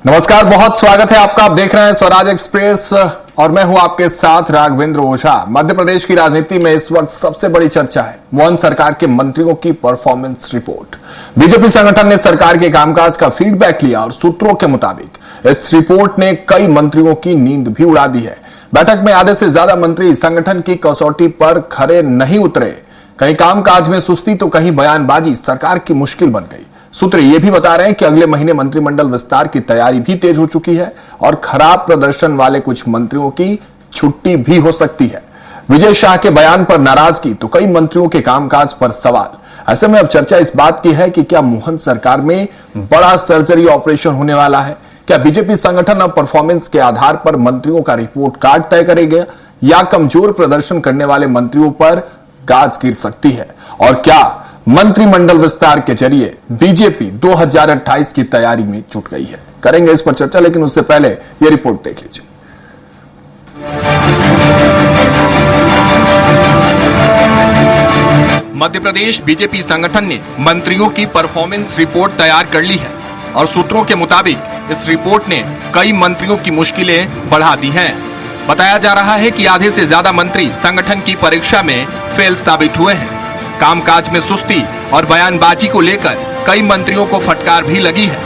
नमस्कार, बहुत स्वागत है आपका। आप देख रहे हैं स्वराज एक्सप्रेस और मैं हूं आपके साथ राघवेंद्र ओझा। मध्य प्रदेश की राजनीति में इस वक्त सबसे बड़ी चर्चा है मोहन सरकार के मंत्रियों की परफॉर्मेंस रिपोर्ट। बीजेपी संगठन ने सरकार के कामकाज का फीडबैक लिया और सूत्रों के मुताबिक इस रिपोर्ट ने कई मंत्रियों की नींद भी उड़ा दी है। बैठक में आधे से ज्यादा मंत्री संगठन की कसौटी पर खरे नहीं उतरे। कहीं कामकाज में सुस्ती तो कहीं बयानबाजी सरकार की मुश्किल बन गई। सूत्र ये भी बता रहे हैं कि अगले महीने मंत्रिमंडल विस्तार की तैयारी भी तेज हो चुकी है और खराब प्रदर्शन वाले कुछ मंत्रियों की छुट्टी भी हो सकती है। विजय शाह के बयान पर नाराजगी तो कई मंत्रियों के कामकाज पर सवाल। ऐसे में अब चर्चा इस बात की है कि क्या मोहन सरकार में बड़ा सर्जरी ऑपरेशन होने वाला है? क्या बीजेपी संगठन अब परफॉर्मेंस के आधार पर मंत्रियों का रिपोर्ट कार्ड तय करेगा या कमजोर प्रदर्शन करने वाले मंत्रियों पर गाज गिर सकती है? और क्या मंत्रिमंडल विस्तार के जरिए बीजेपी 2028 की तैयारी में जुट गई है? करेंगे इस पर चर्चा, लेकिन उससे पहले यह रिपोर्ट देख लीजिए। मध्य प्रदेश बीजेपी संगठन ने मंत्रियों की परफॉर्मेंस रिपोर्ट तैयार कर ली है और सूत्रों के मुताबिक इस रिपोर्ट ने कई मंत्रियों की मुश्किलें बढ़ा दी हैं। बताया जा रहा है कि आधे से ज्यादा मंत्री संगठन की परीक्षा में फेल साबित हुए हैं। कामकाज में सुस्ती और बयानबाजी को लेकर कई मंत्रियों को फटकार भी लगी है।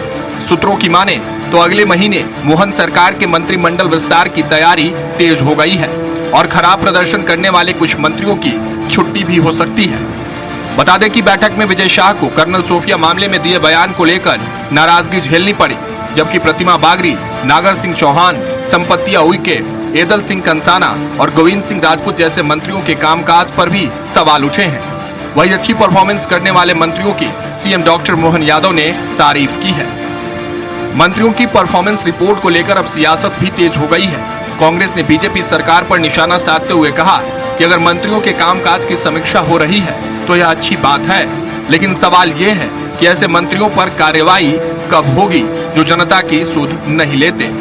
सूत्रों की माने तो अगले महीने मोहन सरकार के मंत्रिमंडल विस्तार की तैयारी तेज हो गई है और खराब प्रदर्शन करने वाले कुछ मंत्रियों की छुट्टी भी हो सकती है। बता दें कि बैठक में विजय शाह को कर्नल सोफिया मामले में दिए बयान को लेकर नाराजगी झेलनी पड़ी, जबकि प्रतिमा बागरी, नागर सिंह चौहान, संपत्तिया उइके, एदल सिंह कंसाना और गोविंद सिंह राजपूत जैसे मंत्रियों के कामकाज पर भी सवाल उठे हैं। वही अच्छी परफॉर्मेंस करने वाले मंत्रियों की सीएम डॉक्टर मोहन यादव ने तारीफ की है। मंत्रियों की परफॉर्मेंस रिपोर्ट को लेकर अब सियासत भी तेज हो गई है। कांग्रेस ने बीजेपी सरकार पर निशाना साधते हुए कहा कि अगर मंत्रियों के कामकाज की समीक्षा हो रही है तो यह अच्छी बात है, लेकिन सवाल ये है कि ऐसे मंत्रियों पर कार्रवाई कब होगी जो जनता की सुध नहीं लेते।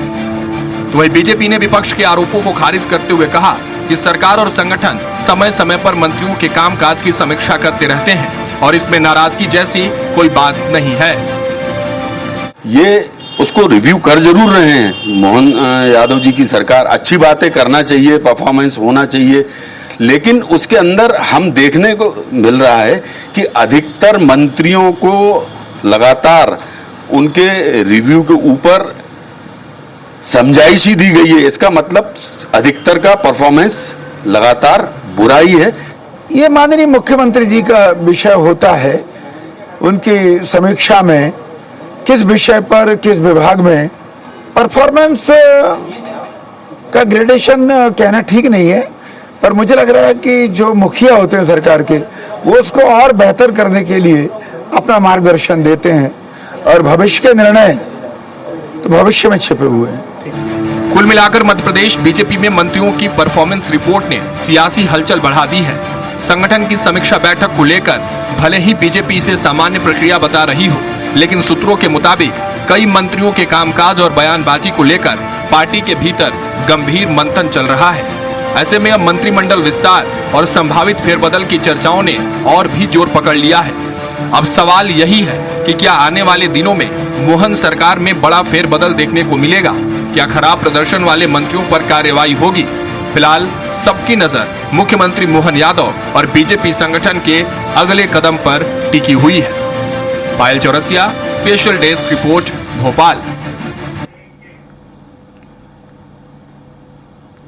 तो वही बीजेपी ने विपक्ष के आरोपों को खारिज करते हुए कहा कि सरकार और संगठन समय समय पर मंत्रियों के कामकाज की समीक्षा करते रहते हैं और इसमें नाराजगी जैसी कोई बात नहीं है। ये उसको रिव्यू कर जरूर रहे हैं मोहन यादव जी की सरकार। अच्छी बातें करना चाहिए, परफॉर्मेंस होना चाहिए, लेकिन उसके अंदर हम देखने को मिल रहा है कि अधिकतर मंत्रियों को लगातार उनके रिव्यू के ऊपर समझाइश ही दी गई है। इसका मतलब अधिकतर का परफॉर्मेंस लगातार बुरा ही है। ये माननीय मुख्यमंत्री जी का विषय होता है, उनकी समीक्षा में किस विषय पर किस विभाग में परफॉर्मेंस का ग्रेडेशन कहना ठीक नहीं है, पर मुझे लग रहा है कि जो मुखिया होते हैं सरकार के, वो उसको और बेहतर करने के लिए अपना मार्गदर्शन देते हैं और भविष्य के निर्णय तो भविष्य में छिपे हुए हैं। कुल मिलाकर मध्य प्रदेश बीजेपी में मंत्रियों की परफॉर्मेंस रिपोर्ट ने सियासी हलचल बढ़ा दी है। संगठन की समीक्षा बैठक को लेकर भले ही बीजेपी इसे सामान्य प्रक्रिया बता रही हो, लेकिन सूत्रों के मुताबिक कई मंत्रियों के कामकाज और बयानबाजी को लेकर पार्टी के भीतर गंभीर मंथन चल रहा है। ऐसे में अब मंत्रिमंडल विस्तार और संभावित फेरबदल की चर्चाओं ने और भी जोर पकड़ लिया है। अब सवाल यही है कि क्या आने वाले दिनों में मोहन सरकार में बड़ा फेरबदल देखने को मिलेगा? क्या खराब प्रदर्शन वाले मंत्रियों पर कार्रवाई होगी? फिलहाल सबकी नजर मुख्यमंत्री मोहन यादव और बीजेपी संगठन के अगले कदम पर टिकी हुई है। Payal Chaurasia, special desk report, Bhopal.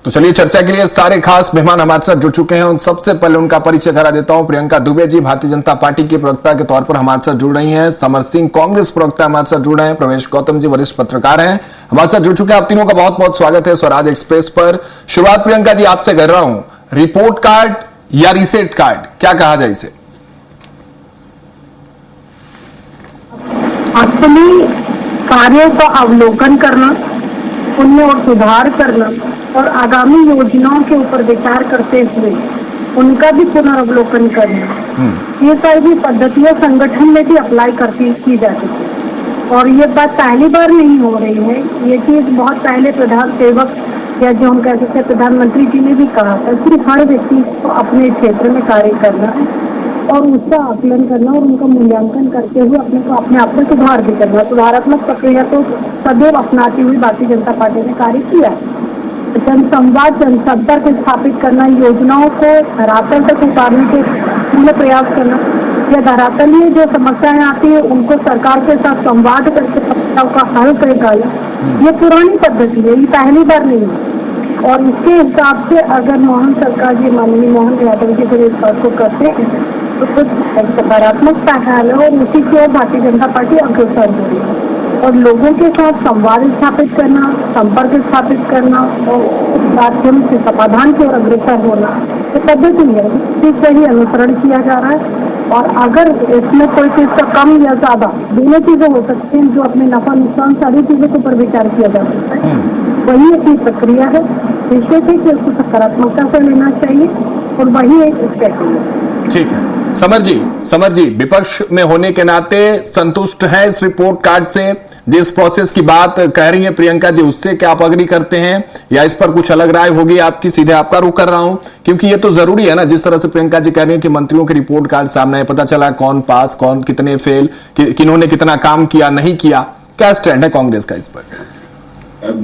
तो चलिए, चर्चा के लिए सारे खास मेहमान हमारे साथ जुड़ चुके हैं। उन सबसे पहले उनका परिचय करा देता हूं। प्रियंका दुबे जी भारतीय जनता पार्टी की प्रवक्ता के तौर पर हमारे साथ जुड़ रही हैं। समर सिंह कांग्रेस प्रवक्ता हमारे साथ जुड़ रहे हैं। प्रवेश गौतम जी वरिष्ठ पत्रकार हैं, हमारे साथ जुड़ चुके हैं। आप तीनों का बहुत बहुत स्वागत है स्वराज एक्सप्रेस पर। शुरुआत प्रियंका जी आपसे कर रहा हूं, रिपोर्ट कार्ड या रीसेट कार्ड, क्या कहा जाए इसे? एक्चुअली कार्यों का अवलोकन करना, उनमें और सुधार करना और आगामी योजनाओं के ऊपर विचार करते हुए उनका भी पुनर्वलोकन करना, ये सारी पद्धतियां संगठन में भी अप्लाई की जा चुकी है। और ये बात पहली बार नहीं हो रही है, ये चीज बहुत पहले प्रधान सेवक या जो हम कह सकते हैं प्रधानमंत्री जी ने भी कहा था कि हर व्यक्ति को अपने क्षेत्र में कार्य करना है और उसका आकलन करना और उनका मूल्यांकन करते हुए अपने आप में सुधार भी करना। सुधारात्मक प्रक्रिया तो सदैव अपनाती हुई भारतीय जनता पार्टी ने कार्य किया। जनसंवाद, जनसंपर्क स्थापित करना, योजनाओं को धरातल तक उतारने के पूरे प्रयास करना, या धरातल में जो समस्याएं आती है उनको सरकार के साथ संवाद करके समस्याओं का हल निकालना, ये पुरानी पद्धति है, ये पहली बार नहीं है। और इसके हिसाब से अगर मोहन सरकार जी, माननीय मोहन यादव जी अगर इस बात को करते हैं तो कुछ सकारात्मक पहल है और उसी की ओर भारतीय जनता पार्टी अग्रसर हो रही है। और लोगों के साथ संवाद स्थापित करना, संपर्क स्थापित करना और माध्यम से समाधान की ओर अग्रसर होना, ये पद्धति है, इससे ही अनुसरण किया जा रहा है। और अगर इसमें कोई चीज का कम या ज्यादा दोनों चीजें हो सकती हैं, जो अपने नफा नुकसान सारी चीजों के ऊपर विचार किया जा सकता है, वही एक प्रक्रिया है। विशेष है कि उसको सकारात्मकता से लेना चाहिए और वही एक स्ट्रेटेजी है। ठीक है। समर जी, विपक्ष में होने के नाते संतुष्ट है इस रिपोर्ट कार्ड से? जिस प्रोसेस की बात कह रही है प्रियंका जी, उससे क्या आप अग्री करते हैं या इस पर कुछ अलग राय होगी आपकी? सीधे आपका रुख कर रहा हूं, क्योंकि ये तो जरूरी है ना। जिस तरह से प्रियंका जी कह रही है कि मंत्रियों के रिपोर्ट कार्ड सामने है, पता चला कौन पास, कौन कितने फेल, किन्होंने कितना काम किया, नहीं किया। क्या स्टैंड है कांग्रेस का इस पर?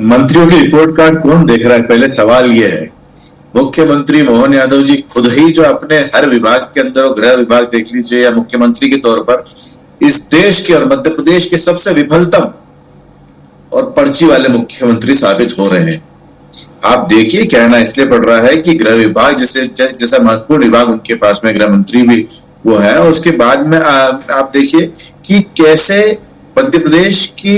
मंत्रियों के रिपोर्ट कार्ड कौन देख रहा है? पहले सवाल यह है। मुख्यमंत्री मोहन यादव जी खुद ही जो अपने हर विभाग के अंदर, गृह विभाग देख लीजिए या मुख्यमंत्री के तौर पर, इस देश के और मध्य प्रदेश के सबसे विफलतम और पर्ची वाले मुख्यमंत्री साबित हो रहे हैं। आप देखिए, कहना इसलिए पड़ रहा है कि गृह विभाग जैसा महत्वपूर्ण विभाग उनके पास में गृह मंत्री भी वो है, और उसके बाद में आप देखिए कि कैसे मध्य प्रदेश की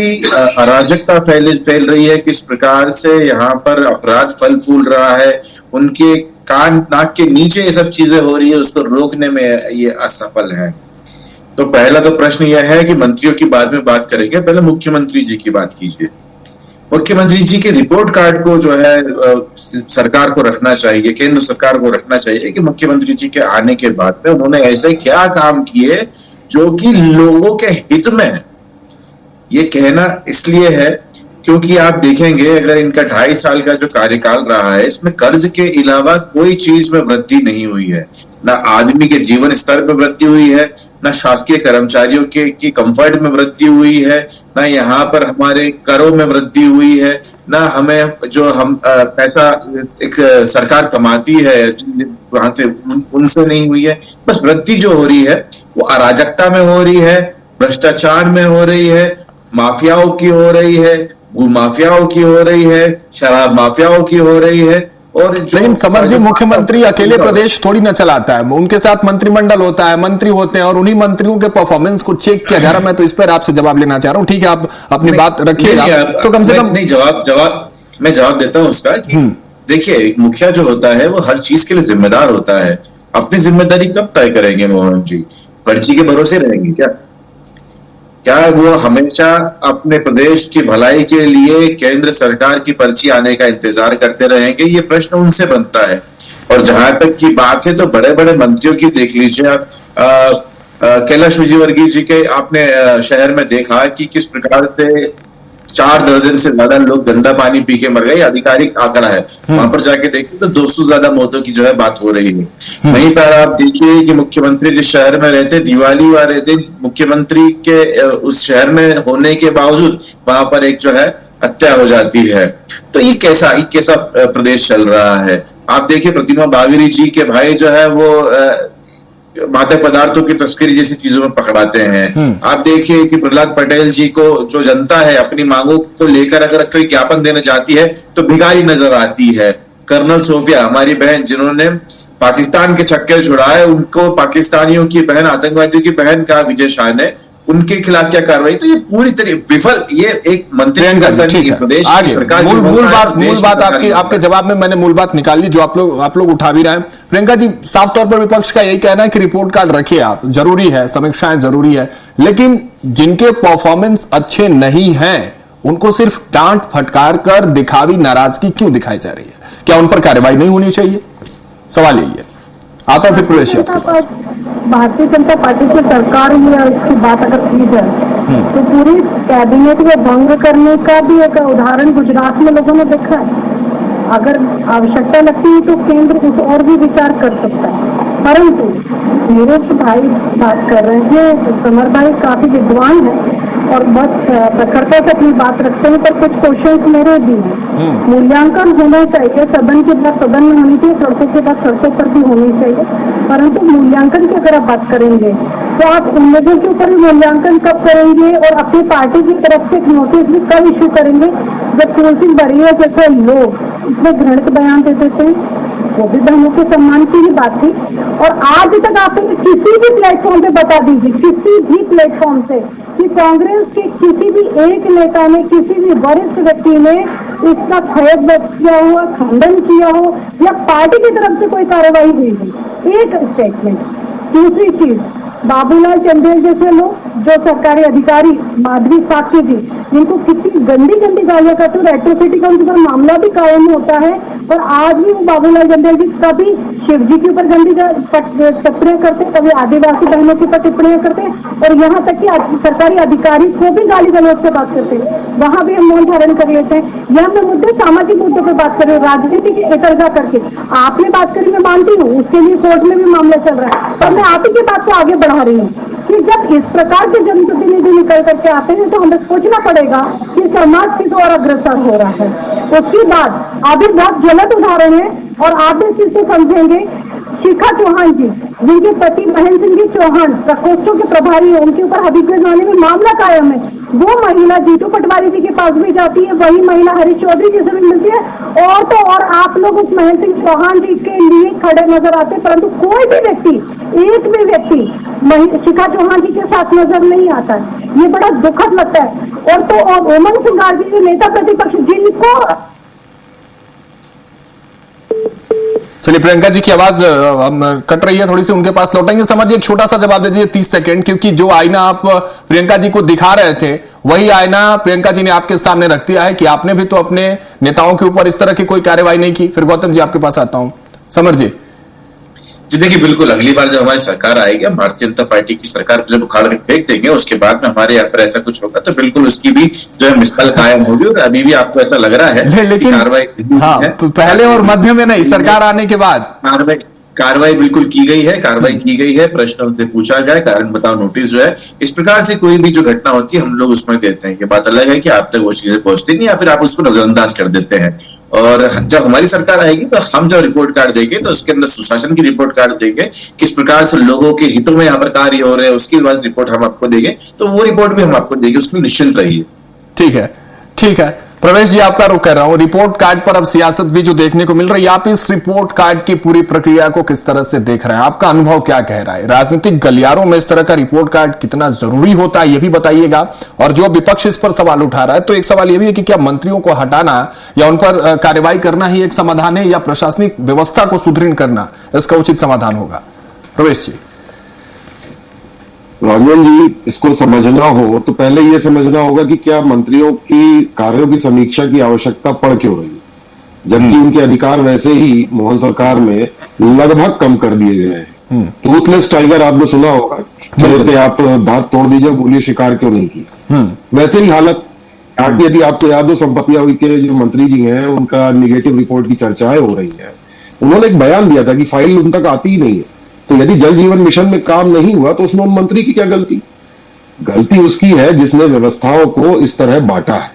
अराजकता फैल रही है, किस प्रकार से यहाँ पर अपराध फल फूल रहा है, उनके कान नाक के नीचे ये सब चीजें हो रही है, उसको रोकने में ये असफल है। तो पहला तो प्रश्न यह है कि मंत्रियों की बाद में बात करेंगे, पहले मुख्यमंत्री जी की बात कीजिए। मुख्यमंत्री जी के रिपोर्ट कार्ड को जो है सरकार को रखना चाहिए, केंद्र सरकार को रखना चाहिए कि मुख्यमंत्री जी के आने के बाद में उन्होंने ऐसे क्या काम किए जो कि लोगों के हित में है। ये कहना इसलिए है क्योंकि आप देखेंगे, अगर इनका 2.5 साल का जो कार्यकाल रहा है, इसमें कर्ज के अलावा कोई चीज में वृद्धि नहीं हुई है। ना आदमी के जीवन स्तर में वृद्धि हुई है, ना शासकीय कर्मचारियों के कंफर्ट में वृद्धि हुई है, ना यहाँ पर हमारे करों में वृद्धि हुई है, ना हमें जो हम पैसा एक सरकार कमाती है वहां से उनसे नहीं हुई है। बस वृद्धि जो हो रही है वो अराजकता में हो रही है, भ्रष्टाचार में हो रही है, माफियाओं की हो रही है, माफियाओं की हो रही है, शराब माफियाओं की हो रही है। और लेकिन समर जी, मुख्यमंत्री अकेले प्रदेश थोड़ी ना चलाता है, उनके साथ मंत्रिमंडल होता है, मंत्री होते हैं और उन्हीं मंत्रियों के परफॉर्मेंस को चेक किया जा रहा है। मैं तो इस पर आपसे जवाब लेना चाह रहा हूं। ठीक है, आप अपनी बात रखिएगा, तो कम से कम नहीं, मैं जवाब देता हूं उसका कि देखिए, मुखिया जो होता है वो हर चीज के लिए जिम्मेदार होता है। अपनी जिम्मेदारी कब तय करेंगे मोहन जी? पर्ची के भरोसे रहेंगे क्या वो हमेशा अपने प्रदेश की भलाई के लिए केंद्र सरकार की पर्ची आने का इंतजार करते रहेंगे? ये प्रश्न उनसे बनता है। और जहां तक की बात है तो बड़े बड़े मंत्रियों की देख लीजिए आप, कैलाश विजयवर्गीय जी के आपने शहर में देखा कि किस प्रकार से 4 दर्जन से ज्यादा लोग गंदा पानी पी के मर गए। आधिकारिक आंकड़ा है, वहां पर जाके देखिए तो 200 ज्यादा मौतों की जो है बात हो रही है। वहीं पर आप देखिए कि मुख्यमंत्री जिस शहर में रहते, दिवाली वाले दिन मुख्यमंत्री के उस शहर में होने के बावजूद वहां पर एक जो है हत्या हो जाती है। तो ये कैसा प्रदेश चल रहा है? आप देखिए, प्रतिमा बाविरी जी के भाई जो है वो मादक पदार्थों की तस्करी जैसी चीजों में पकड़ाते हैं। आप देखिए कि प्रहलाद पटेल जी को जो जनता है अपनी मांगों को लेकर अगर कोई ज्ञापन देने जाती है तो भिखारी नजर आती है। कर्नल सोफिया, हमारी बहन जिन्होंने पाकिस्तान के छक्के छुड़ाए, उनको पाकिस्तानियों की बहन, आतंकवादियों की बहन कहा विजय शाह ने, उनके खिलाफ क्या कार्रवाई? तो ये पूरी तरह विफल, ये एक मंत्री मूल बात आपके जवाब में मैंने मूल बात निकाल ली जो आप लोग उठा भी रहे हैं। प्रियंका जी, साफ तौर पर विपक्ष का यही कहना है कि रिपोर्ट कार्ड रखिए आप, जरूरी है, समीक्षाएं जरूरी है, लेकिन जिनके परफॉर्मेंस अच्छे नहीं हैं उनको सिर्फ डांट फटकार कर दिखावी नाराजगी क्यों दिखाई जा रही है? क्या उन पर कार्रवाई नहीं होनी चाहिए? सवाल यही है। आता फिर प्रवेश आपके पास। भारतीय जनता पार्टी की सरकार में इसकी बात अगर की जाए तो पूरी कैबिनेट को भंग करने का भी एक उदाहरण गुजरात में लोगों ने देखा है। अगर आवश्यकता लगती है तो केंद्र कुछ और भी विचार कर सकता है। परंतु मेरे भाई बात कर रहे हैं, समर भाई काफी विद्वान है और बहुत प्रखरता से अपनी बात रखते हैं, पर कुछ क्वेश्चंस मेरे भी हैं। मूल्यांकन होना चाहिए, सदन के बाद सदन में होनी चाहिए, सड़कों के बाद सड़कों पर भी होनी चाहिए, परंतु मूल्यांकन की अगर आप बात करेंगे तो आप उन लोगों के ऊपर भी मूल्यांकन कब करेंगे और अपनी पार्टी की तरफ से एक नोटिस भी कब इशू करेंगे जब तुलसी बरिया जैसे लोग इसमें घृणित बयान देते थे? वो भी बहनों के सम्मान की ही बात थी। और आज तक आपने किसी भी प्लेटफॉर्म पे बता दीजिए, किसी भी प्लेटफॉर्म से, कि कांग्रेस के किसी भी एक नेता ने, किसी भी वरिष्ठ व्यक्ति ने इसका खेद व्यक्त किया हो, खंडन किया हो या पार्टी की तरफ से कोई कार्रवाई हुई हो? एक स्टेटमेंट। दूसरी चीज, बाबूलाल चंदेल जैसे लोग जो सरकारी अधिकारी, माधवी साक्षी जी, जिनको कितनी गंदी गंदी गालियां करते हैं, रेट्रोसिटी का उनके ऊपर मामला भी कायम होता है और आज भी वो बाबूलाल चंदेल जी कभी शिव जी के ऊपर गंदी टिप्पणियां करते, कभी आदिवासी बहनों के ऊपर टिप्पणियां करते और यहाँ तक कि सरकारी अधिकारी को भी गाली गलौज से बात करते हैं, वहां भी हम मौन धारण कर लेते हैं। यह मैं मुद्दे सामाजिक मुद्दों पर बात कर रही हूँ, राजनीति की एकरजा करके आपने बात करी, मैं मानती हूँ, उसके लिए कोर्ट में भी मामला चल रहा है, पर मैं आप ही की बात को आगे बढ़ा रही हूँ कि जब इस प्रकार के जनप्रतिनिधि निकल करके आते हैं तो हमें सोचना पड़ेगा कि समाज किस ओर अग्रसर हो रहा है। उसके बाद अभी बहुत गलत उदाहरण है और आप इस चीज को समझेंगे। शिखा चौहान जी, जिनके पति महेंद्र सिंह जी चौहान प्रकोष्ठों के प्रभारी है, उनके ऊपर हबीबगंज थाने में मामला कायम है। वो महिला जीतू पटवारी जी के पास भी जाती है, वही महिला हरीश चौधरी जी से भी मिलती है, और तो और आप लोग उस महेंद्र सिंह चौहान जी के लिए खड़े नजर आते हैं, परंतु कोई भी व्यक्ति, एक भी व्यक्ति शिखा चौहान जी के साथ नजर नहीं आता है। ये बड़ा दुखद लगता है। और तो और उमंग सिंगार जी, नेता प्रतिपक्ष, जिनको चलिए, प्रियंका जी की आवाज कट रही है थोड़ी सी, उनके पास लौटेंगे। समझिए, एक छोटा सा जवाब दे दीजिए, 30 सेकंड, क्योंकि जो आईना आप प्रियंका जी को दिखा रहे थे वही आईना प्रियंका जी ने आपके सामने रख दिया है कि आपने भी तो अपने नेताओं के ऊपर इस तरह की कोई कार्रवाई नहीं की। फिर गौतम जी आपके पास आता हूं। समर जी। जी देखिए, बिल्कुल अगली बार जब हमारी सरकार आएगी, हम भारतीय जनता पार्टी की सरकार जब उखाड़ के फेंक देंगे, उसके बाद में हमारे यहाँ पर ऐसा कुछ होगा तो बिल्कुल उसकी भी जो है मिसाल कायम होगी। और अभी भी आपको ऐसा लग रहा है लेकिन कार्रवाई, हाँ, पहले और मध्य में नहीं, सरकार आने के बाद कार्रवाई बिल्कुल की गई है, कार्रवाई की गई है। प्रश्न उनसे पूछा जाए, कारण बताओ नोटिस जो है, इस प्रकार से कोई भी जो घटना होती है हम लोग उसमें देते हैं। ये बात अलग है कि आप तक वो चीजें पहुंचती नहीं या फिर आप उसको नजरअंदाज कर देते हैं। और जब हमारी सरकार आएगी तो हम जब रिपोर्ट कार्ड देंगे तो उसके अंदर सुशासन की रिपोर्ट कार्ड देंगे, किस प्रकार से लोगों के हितों में यहाँ पर कार्य हो रहे हैं, उसकी बाद रिपोर्ट हम आपको देंगे, तो वो रिपोर्ट भी हम आपको देंगे, उसमें निश्चिंत रहिए। ठीक है, ठीक है। प्रवेश जी, आपका रुख कर रहा हूं। रिपोर्ट कार्ड पर अब सियासत भी जो देखने को मिल रही है, आप इस रिपोर्ट कार्ड की पूरी प्रक्रिया को किस तरह से देख रहे हैं? आपका अनुभव क्या कह रहा है? राजनीतिक गलियारों में इस तरह का रिपोर्ट कार्ड कितना जरूरी होता है, यह भी बताइएगा। और जो विपक्ष इस पर सवाल उठा रहा है, तो एक सवाल यह भी है कि क्या मंत्रियों को हटाना या उन पर कार्रवाई करना ही एक समाधान है, या प्रशासनिक व्यवस्था को सुदृढ़ करना इसका उचित समाधान होगा? प्रवेश जी। राघवन जी, इसको समझना हो तो पहले यह समझना होगा कि क्या मंत्रियों की कार्यों की समीक्षा की आवश्यकता पड़ क्यों रही है, जबकि उनके अधिकार वैसे ही मोहन सरकार में लगभग कम कर दिए गए हैं। टूथलेस टाइगर आपने सुना होगा, कहते आप दांत तोड़ दीजिए, बोलिए शिकार क्यों नहीं किया। वैसे ही हालत, यदि आपको याद हो, संपत्ति आयोग के जो मंत्री जी हैं उनका निगेटिव रिपोर्ट की चर्चाएं हो रही है। उन्होंने एक बयान दिया था कि फाइल उन तक आती ही नहीं है, तो यदि जल जीवन मिशन में काम नहीं हुआ तो उसमें मंत्री की क्या गलती? गलती उसकी है जिसने व्यवस्थाओं को इस तरह बांटा है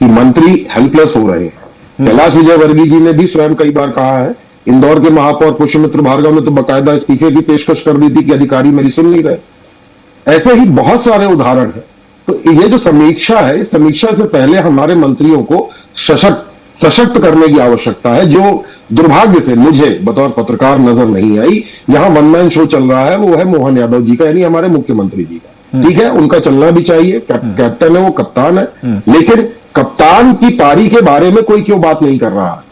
कि मंत्री हेल्पलेस हो रहे हैं। कैलाश विजयवर्गीय जी ने भी स्वयं कई बार कहा है, इंदौर के महापौर पुष्यमित्र भार्गव ने तो बाकायदा इस्तीफे की पेशकश कर दी थी कि अधिकारी मेरी सुन नहीं रहे। ऐसे ही बहुत सारे उदाहरण हैं। तो ये जो समीक्षा है, समीक्षा से पहले हमारे मंत्रियों को सशक्त करने की आवश्यकता है, जो दुर्भाग्य से मुझे बतौर पत्रकार नजर नहीं आई। यहां वन मैन शो चल रहा है, वो है मोहन यादव जी का, यानी हमारे मुख्यमंत्री जी का। ठीक है, उनका चलना भी चाहिए, कैप्टन है वो, कप्तान है, लेकिन कप्तान की पारी के बारे में कोई क्यों बात नहीं कर रहा?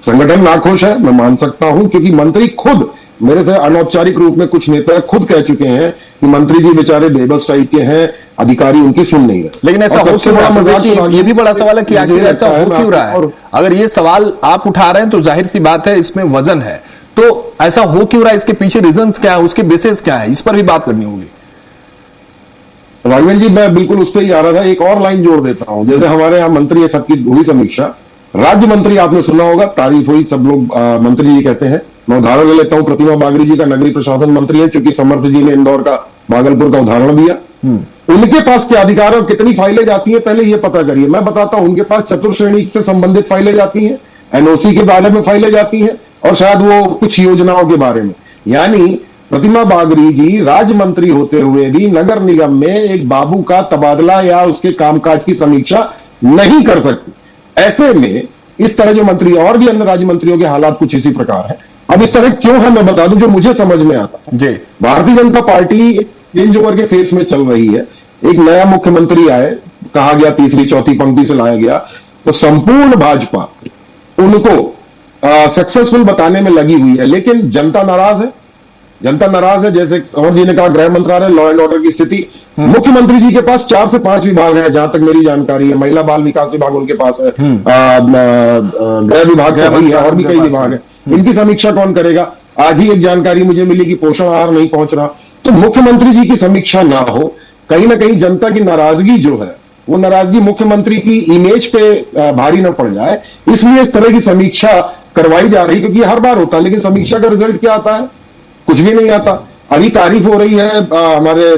संगठन नाखुश है, मैं मान सकता हूं, क्योंकि मंत्री खुद, मेरे से अनौपचारिक रूप में कुछ नेता खुद कह चुके हैं कि मंत्री जी बेचारे बेबस टाइप के हैं, अधिकारी उनकी सुन नहीं रहे। लेकिन ऐसा हो क्यों रहा है? ये भी बड़ा सवाल है कि आखिर ऐसा हो क्यों रहा है? अगर ये सवाल आप उठा रहे हैं तो जाहिर सी बात है इसमें वजन है, तो ऐसा हो क्यों रहा है? इसके पीछे रीजंस क्या है, उसके बेसिस क्या है, इस पर भी बात करनी होगी। राघवन जी, मैं बिल्कुल उस पर ही आ रहा था, एक और लाइन जोड़ देता हूं। जैसे हमारे यहाँ मंत्री है, सबकी हुई समीक्षा, राज्य मंत्री आपने सुना होगा, तारीफ हुई, सब लोग मंत्री जी कहते हैं मैं उदाहरण ले लेता हूं, प्रतिमा बागरी जी का नगरीय प्रशासन मंत्री है, क्योंकि समर्थ जी ने इंदौर का, भागलपुर का उदाहरण दिया। उनके पास क्या अधिकार है और कितनी फाइलें जाती हैं, पहले ये पता करिए। मैं बताता हूं, उनके पास चतुर्श्रेणी से संबंधित फाइलें जाती हैं, एनओसी के बारे में फाइलें जाती हैं, और शायद वो कुछ योजनाओं के बारे में। यानी प्रतिमा बागरी जी राज्य मंत्री होते हुए भी नगर निगम में एक बाबू का तबादला या उसके कामकाज की समीक्षा नहीं कर सकती। ऐसे में इस तरह जो मंत्री और भी अन्य राज्य मंत्रियों के हालात कुछ इसी प्रकार है। अब इस तरह क्यों है, मैं बता दूं जो मुझे समझ में आता है। Bharatiya Janata party change over के फेस में चल रही है। एक नया मुख्यमंत्री आए, कहा गया तीसरी चौथी पंक्ति से लाया गया, तो संपूर्ण भाजपा उनको सक्सेसफुल बताने में लगी हुई है, लेकिन जनता नाराज है। जनता नाराज है। जैसे अमर जी ने कहा, गृह मंत्रालय, लॉ एंड ऑर्डर की स्थिति, मुख्यमंत्री जी के पास 4 से 5 विभाग है, जहां तक मेरी जानकारी है। महिला बाल विकास विभाग उनके पास है, गृह विभाग है और भी कई विभाग है। इनकी समीक्षा कौन करेगा? आज ही एक जानकारी मुझे मिली कि पोषण आहार नहीं पहुंच रहा। तो मुख्यमंत्री जी की समीक्षा ना हो, कहीं ना कहीं जनता की नाराजगी जो है, वो नाराजगी मुख्यमंत्री की इमेज पे भारी ना पड़ जाए, इसलिए इस तरह की समीक्षा करवाई जा रही। क्योंकि हर बार होता है, लेकिन समीक्षा का रिजल्ट क्या आता है? कुछ भी नहीं आता। अभी तारीफ हो रही है हमारे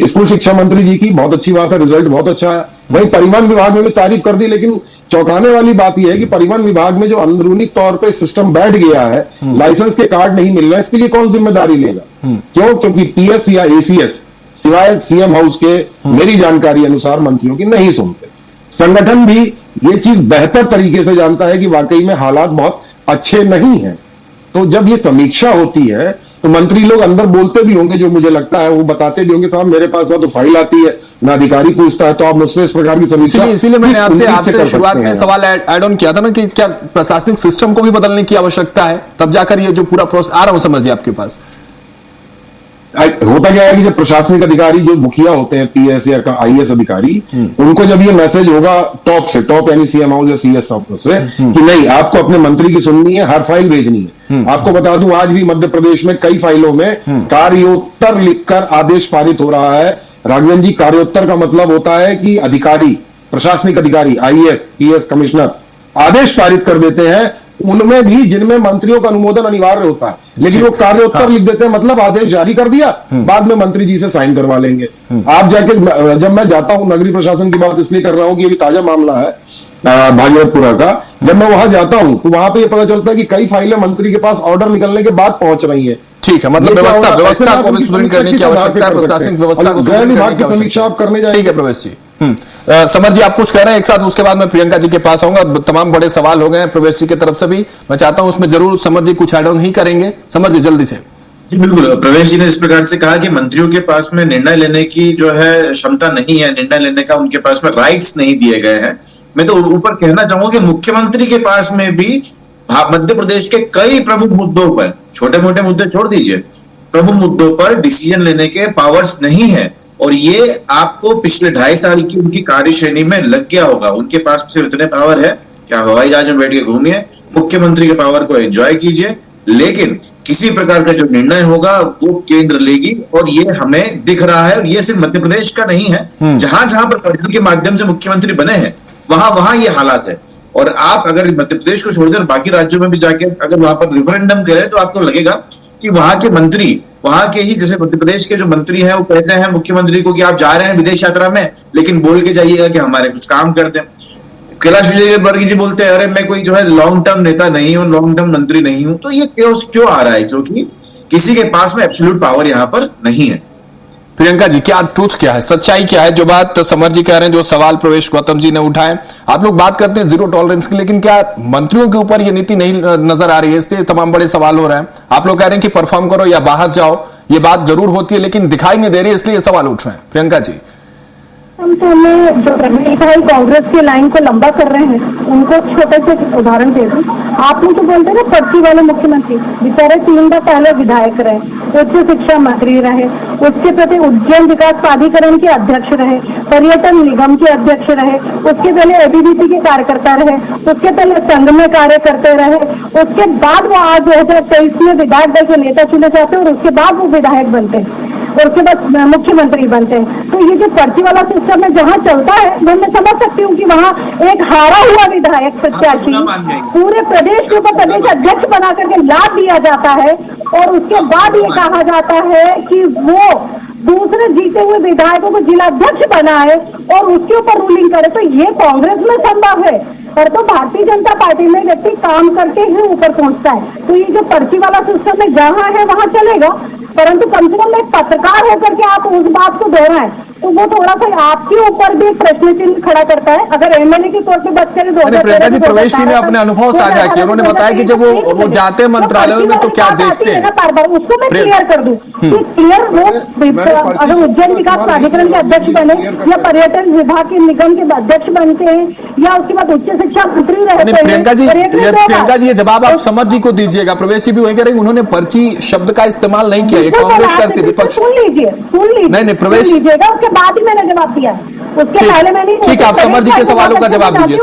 स्कूल शिक्षा मंत्री जी की, बहुत अच्छी बात है, रिजल्ट बहुत अच्छा है। वहीं परिवहन विभाग में भी तारीफ कर दी, लेकिन चौंकाने वाली बात यह है कि परिवहन विभाग में जो अंदरूनी तौर पे सिस्टम बैठ गया है, लाइसेंस के कार्ड नहीं मिल रहे, इसके लिए कौन जिम्मेदारी लेगा? क्यों? क्योंकि पीएस या एसीएस सिवाय सीएम हाउस के मेरी जानकारी अनुसार मंत्रियों की नहीं सुनते। संगठन भी ये चीज बेहतर तरीके से जानता है कि वाकई में हालात बहुत अच्छे नहीं है। तो जब ये समीक्षा होती है तो मंत्री लोग अंदर बोलते भी होंगे, जो मुझे लगता है वो बताते भी होंगे, साहब मेरे पास तो फाइल आती है ना, अधिकारी पूछता है, तो आप मुझसे इस प्रकार की समीक्षा। इसीलिए मैंने आपसे शुरुआत में सवाल ऐड ऑन किया था ना कि क्या प्रशासनिक सिस्टम को भी बदलने की आवश्यकता है, तब जाकर ये जो पूरा प्रोसेस आ रहा हूं समझिए आपके पास। होता क्या है कि जब प्रशासनिक अधिकारी जो मुखिया होते हैं, पीएस या आईएएस अधिकारी, उनको जब ये मैसेज होगा टॉप से, टॉप यानी सीएम हाउस या सीएस ऑफिस से, कि नहीं आपको अपने मंत्री की सुननी है, हर फाइल भेजनी है। आपको बता दूं, आज भी मध्य प्रदेश में कई फाइलों में कार्योत्तर लिखकर आदेश पारित हो रहा है। राघवेंद्र जी, कार्योत्तर का मतलब होता है कि अधिकारी, प्रशासनिक अधिकारी, आईएएस, पीएस, कमिश्नर आदेश पारित कर देते हैं, उनमें भी जिनमें मंत्रियों का अनुमोदन अनिवार्य होता है, लेकिन वो कार्योत्तर लिख देते हैं, मतलब आदेश जारी कर दिया, बाद में मंत्री जी से साइन करवा लेंगे। आप जाके, जब मैं जाता हूं, नगरीय प्रशासन की बात इसलिए कर रहा हूं कि ये ताजा मामला है भागलपुरा का, जब मैं वहां जाता हूं तो वहां पे ये पता चलता है कि कई फाइलें मंत्री के पास ऑर्डर निकलने के बाद पहुंच रही है। ठीक है, मतलब व्यवस्था को भी सुदृढ़ करने की आवश्यकता है, प्रशासनिक व्यवस्था को गृह विभाग की समीक्षा आप करने जाएंगे। ठीक है प्रवेश जी। समर जी, आप कुछ कह रहे हैं एक साथ, उसके बाद मैं प्रियंका जी के पास आऊंगा। तमाम बड़े सवाल हो गए हैं प्रवेश जी की तरफ से भी, मैं चाहता हूं उसमें जरूर समर जी कुछ ऐड ऑन ही करेंगे। समर जी जल्दी से। जी बिल्कुल, प्रवेश जी ने इस प्रकार से कहा कि मंत्रियों के पास में निर्णय लेने की जो है क्षमता नहीं है, निर्णय लेने का उनके पास में राइट्स नहीं दिए गए हैं। मैं तो ऊपर कहना चाहूंगा कि मुख्यमंत्री के पास में भी मध्य प्रदेश के कई प्रमुख मुद्दों पर, छोटे मोटे मुद्दे छोड़ दीजिए, प्रमुख मुद्दों पर डिसीजन लेने के पावर्स नहीं है। और ये आपको पिछले 2.5 साल की उनकी कार्यश्रेणी में लग गया होगा। उनके पास सिर्फ इतने पावर है कि आप हवाई जहाज में बैठ के घूमिए, मुख्यमंत्री के पावर को एंजॉय कीजिए, लेकिन किसी प्रकार का जो निर्णय होगा वो केंद्र लेगी। और ये हमें दिख रहा है, और ये सिर्फ मध्य प्रदेश का नहीं है, जहां जहां पर परिषद के माध्यम से मुख्यमंत्री बने हैं वहां वहां ये हालात है। और आप अगर मध्य प्रदेश को छोड़कर बाकी राज्यों में भी जाके अगर वहां पर रेफरेंडम करें तो आपको लगेगा कि वहां के मंत्री, वहां के ही, जैसे मध्य प्रदेश के जो मंत्री हैं वो कहते हैं मुख्यमंत्री को कि आप जा रहे हैं विदेश यात्रा में, लेकिन बोल के जाइएगा कि हमारे कुछ काम कर दें। कैलाश विजयवर्गीय जी बोलते हैं अरे मैं कोई जो है लॉन्ग टर्म नेता नहीं हूं, लॉन्ग टर्म मंत्री नहीं हूं। तो ये क्यों आ रहा है? क्योंकि किसी के पास में एब्सोल्यूट पावर यहां पर नहीं है। प्रियंका जी, क्या ट्रूथ क्या है, सच्चाई क्या है? जो बात समर जी कह रहे हैं, जो सवाल प्रवेश गौतम जी ने उठाए, आप लोग बात करते हैं जीरो टॉलरेंस की, लेकिन क्या मंत्रियों के ऊपर ये नीति नहीं नजर आ रही है? इसलिए तमाम बड़े सवाल हो रहे हैं। आप लोग कह रहे हैं कि परफॉर्म करो या बाहर जाओ, ये बात जरूर होती है, लेकिन दिखाई नहीं दे रही, इसलिए सवाल उठ रहे हैं। प्रियंका जी, हम तो हमें जो रमेश भाई कांग्रेस की लाइन को लंबा कर रहे हैं, उनको छोटे से उदाहरण दे दूं। आप लोग तो बोलते हैं ना पर्ची वाले मुख्यमंत्री, बेचारे 3 बार पहले विधायक रहे, उच्च शिक्षा मंत्री रहे, उसके प्रति उज्जैन विकास प्राधिकरण के अध्यक्ष रहे, पर्यटन निगम के अध्यक्ष रहे, उसके पहले एबीवीपी के कार्यकर्ता रहे, उसके पहले संघ में कार्य करते रहे, उसके बाद वो आज 2023 में विधायक दल के नेता चुने जाते हैं और उसके बाद वो विधायक बनते हैं। और उसके बाद मुख्यमंत्री बनते हैं। तो ये जो पर्ची वाला सिस्टम है जहाँ चलता है, वो मैं समझ सकती हूँ कि वहाँ एक हारा हुआ विधायक प्रत्याशी पूरे प्रदेश के ऊपर प्रदेश अध्यक्ष बना करके लाद दिया जाता है और उसके बाद ये कहा जाता है कि वो दूसरे जीते हुए विधायकों को जिलाध्यक्ष बनाए और उसके ऊपर रूलिंग करे। तो ये कांग्रेस में संभव है, पर तो भारतीय जनता पार्टी में व्यक्ति काम करके ही ऊपर पहुंचता है। तो ये जो पर्ची वाला सिस्टम है जहाँ है वहाँ चलेगा, परंतु कम से कम एक पत्रकार होकर के आप उस बात को दोहराएं तो वो थोड़ा सा आपके ऊपर भी प्रश्न चिन्ह खड़ा करता है। अगर एमएलए के तौर पर बात करें तो प्रियंका जी, प्रवेश जी ने अपने अनुभव साझा किए। उन्होंने बताया कि जब वो जाते हैं मंत्रालयों में तो क्या देखते हैं। उसको मैं क्लियर कर दूं कि क्लियर वो अगर उज्जैन विकास प्राधिकरण के अध्यक्ष बने या पर्यटन विभाग के निगम के अध्यक्ष बनते हैं या उसके बाद उच्च शिक्षा मंत्री रहते हैं। प्रियंका जी ये जवाब आप समर जी को दीजिएगा। प्रवेश जी भी वही करेंगे, उन्होंने पर्ची शब्द का इस्तेमाल नहीं किया, ये कांग्रेस करती विपक्ष। सुन लीजिए नहीं प्रवेश लीजिएगा, उसके बाद ही मैंने जवाब दिया, उसके पहले मैंने। ठीक है, आप समर जी के सवालों का जवाब दीजिए।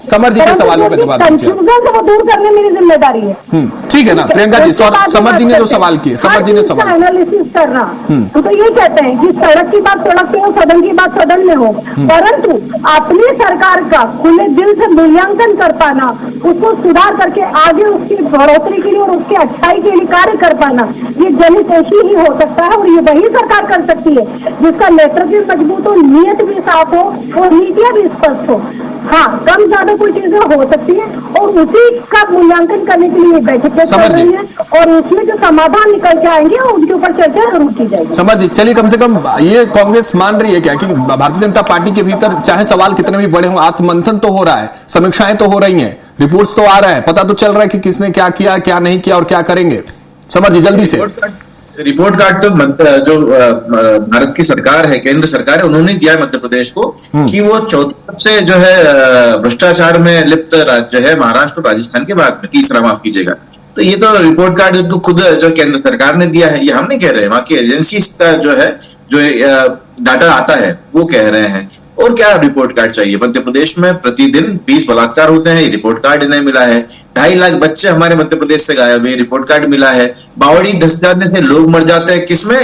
समर जी के सवालों का जवाब दीजिए। कंफ्यूजन से वो दूर करने मेरी जिम्मेदारी है। ठीक है ना प्रियंका जी, समर जी ने जो सवाल किए, समर जी ने सवाल एनालिसिस करना तो ये कहते हैं कि सड़क की बात सड़क पे हो, सदन की बात सदन में हो, परंतु अपनी सरकार का खुले दिल से मूल्यांकन कर पाना, उसको सुधार करके आगे उसकी बढ़ोतरी के लिए और उसकी अच्छाई के लिए कार्य कर पाना, ये जनहितैषी ही हो सकता है। और ये वही सरकार कर सकती है जिसका नेतृत्व मजबूत हो, नीयत भी साफ हो और नीतियां भी स्पष्ट हो। हाँ, कम ज्यादा कोई चीजें हो सकती है और उसी का मूल्यांकन करने के लिए बैठकें चल रही है और उसमें जो समाधान निकल के आएंगे उनके ऊपर चर्चा जरूर की जाएगी। समर जी, चलिए कम से कम ये कांग्रेस मान रही है क्या कि भारतीय जनता पार्टी के भीतर चाहे सवाल कितने भी बड़े हों, आत्ममंथन तो हो रहा है, समीक्षाएं तो हो रही हैं, रिपोर्ट तो आ रहा है, पता तो चल रहा है कि किसने क्या किया क्या नहीं किया और क्या करेंगे। समर जी जल्दी से। रिपोर्ट कार्ड तो जो भारत की सरकार है, केंद्र सरकार है, उन्होंने दिया है मध्य प्रदेश को कि वो चौथा से जो है भ्रष्टाचार में लिप्त राज्य है महाराष्ट्र और राजस्थान के बाद में, तीसरा माफ कीजिएगा। तो ये तो रिपोर्ट कार्ड तो खुद जो केंद्र सरकार ने दिया है, ये हम नहीं कह रहे हैं, वहां की एजेंसी का जो है जो डाटा आता है वो कह रहे हैं। और क्या रिपोर्ट कार्ड चाहिए? मध्य प्रदेश में प्रतिदिन 20 बलात्कार होते हैं, ये रिपोर्ट कार्ड इन्हें मिला है। 2.5 लाख बच्चे हमारे मध्य प्रदेश से गायब है, रिपोर्ट कार्ड मिला है। बावड़ी धस जाने से लोग मर जाते हैं, किसमें?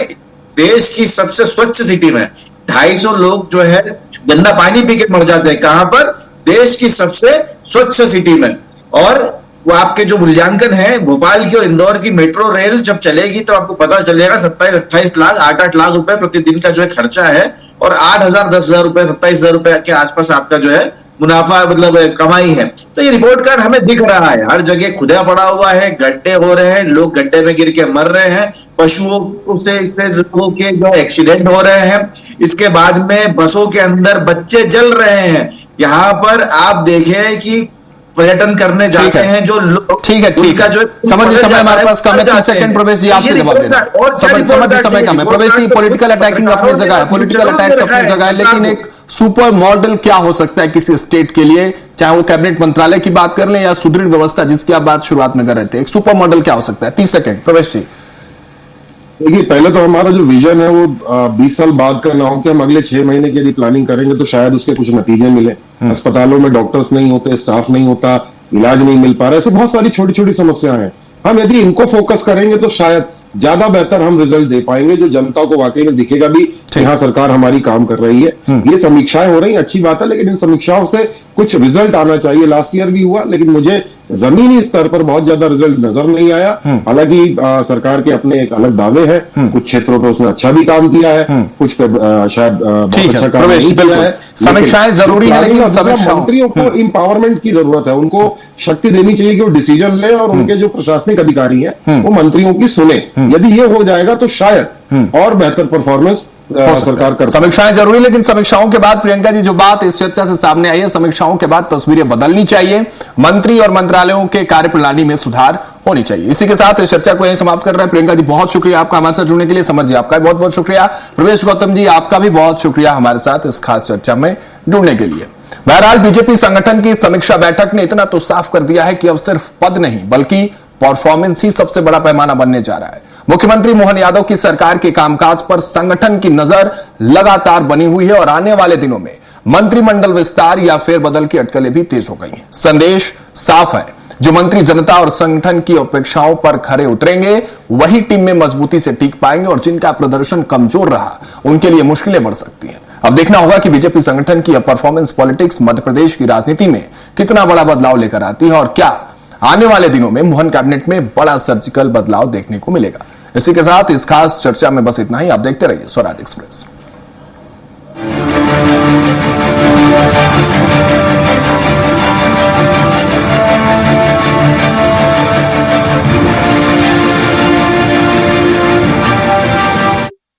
देश की सबसे स्वच्छ सिटी में 250 लोग जो है गंदा पानी पी के मर जाते हैं। कहां पर? देश की सबसे स्वच्छ सिटी में। और वो आपके जो मूल्यांकन है, भोपाल की और इंदौर की मेट्रो रेल जब चलेगी तो आपको पता चलेगा 27-28 लाख 8-8 लाख रुपए प्रतिदिन का जो है खर्चा है और 8,000 10,000 रुपए 27,000 रुपए के आसपास आपका जो है मुनाफा मतलब कमाई है। तो ये रिपोर्ट कार्ड हमें दिख रहा है, हर जगह खुदा पड़ा हुआ है, गड्ढे हो रहे हैं, लोग गड्ढे में गिर के मर रहे हैं, पशुओं से लोगों के जो एक्सीडेंट हो रहे हैं, इसके बाद में बसों के अंदर बच्चे जल रहे हैं। यहाँ पर आप देखें कि पर्यटन करने जाते हैं जो लोग, ठीक है जो समझ जी, समय हमारे पास कम है, 30 सेकंड प्रवेश जी आपसे जवाब लेना। समझ जी समय कम है। प्रवेश जी, पॉलिटिकल अटैकिंग अपनी जगह है, पॉलिटिकल अटैक्स अपनी जगह है, लेकिन एक सुपर मॉडल क्या हो सकता है किसी स्टेट के लिए, चाहे वो कैबिनेट मंत्रालय की बात कर लें या सुदृढ़ व्यवस्था जिसकी आप बात शुरुआत में कर रहे थे, एक सुपर मॉडल क्या हो सकता है? 30 सेकंड प्रवेश जी। देखिए, पहले तो हमारा जो विजन है वो 20 साल बाद का ना हो कि हम अगले 6 महीने की यदि प्लानिंग करेंगे तो शायद उसके कुछ नतीजे मिले। अस्पतालों में डॉक्टर्स नहीं होते, स्टाफ नहीं होता, इलाज नहीं मिल पा रहा, ऐसे बहुत सारी छोटी छोटी समस्याएं हैं। हम यदि इनको फोकस करेंगे तो शायद ज्यादा बेहतर हम रिजल्ट दे पाएंगे, जो जनता को वाकई में दिखेगा भी यहाँ सरकार हमारी काम कर रही है। ये समीक्षाएं हो रही हैं, अच्छी बात है, लेकिन इन समीक्षाओं से कुछ रिजल्ट आना चाहिए। लास्ट ईयर भी हुआ, लेकिन मुझे जमीनी स्तर पर बहुत ज्यादा रिजल्ट नजर नहीं आया। हालांकि सरकार के अपने एक अलग दावे हैं, कुछ क्षेत्रों पर उसने अच्छा भी काम किया है, कुछ पे शायद बहुत अच्छा काम नहीं किया है। समीक्षाएं जरूरी है, लेकिन मंत्रियों को एम्पावरमेंट की जरूरत है, उनको शक्ति देनी चाहिए कि वो डिसीजन ले और उनके जो प्रशासनिक अधिकारी हैं वो मंत्रियों की सुने। यदि ये हो जाएगा तो शायद और बेहतर परफॉर्मेंस सरकार कर। समीक्षाएं जरूरी, लेकिन समीक्षाओं के बाद प्रियंका जी जो बात इस चर्चा से सामने आई है, समीक्षाओं के बाद तस्वीरें बदलनी चाहिए, मंत्री और मंत्रालयों के कार्यप्रणाली में सुधार होनी चाहिए। इसी के साथ इस चर्चा को यहीं समाप्त कर रहे हैं। प्रियंका जी बहुत शुक्रिया आपका हमारे साथ जुड़ने के लिए, समर जी आपका बहुत बहुत शुक्रिया, प्रवेश गौतम जी आपका भी बहुत शुक्रिया हमारे साथ इस खास चर्चा में जुड़ने के लिए। बहरहाल बीजेपी संगठन की समीक्षा बैठक ने इतना तो साफ कर दिया है कि अब सिर्फ पद नहीं बल्कि परफॉर्मेंस ही सबसे बड़ा पैमाना बनने जा रहा है। मुख्यमंत्री मोहन यादव की सरकार के कामकाज पर संगठन की नजर लगातार बनी हुई है और आने वाले दिनों में मंत्रिमंडल विस्तार या फेरबदल की अटकलें भी तेज हो गई हैं। संदेश साफ है, जो मंत्री जनता और संगठन की अपेक्षाओं पर खरे उतरेंगे वही टीम में मजबूती से टिक पाएंगे और जिनका प्रदर्शन कमजोर रहा उनके लिए मुश्किलें बढ़ सकती हैं। अब देखना होगा कि बीजेपी संगठन की परफॉर्मेंस पॉलिटिक्स मध्य प्रदेश की राजनीति में कितना बड़ा बदलाव लेकर आती है और क्या आने वाले दिनों में मोहन कैबिनेट में बड़ा सर्जिकल बदलाव देखने को मिलेगा। इसी के साथ इस खास चर्चा में बस इतना ही। आप देखते रहिए स्वराज एक्सप्रेस।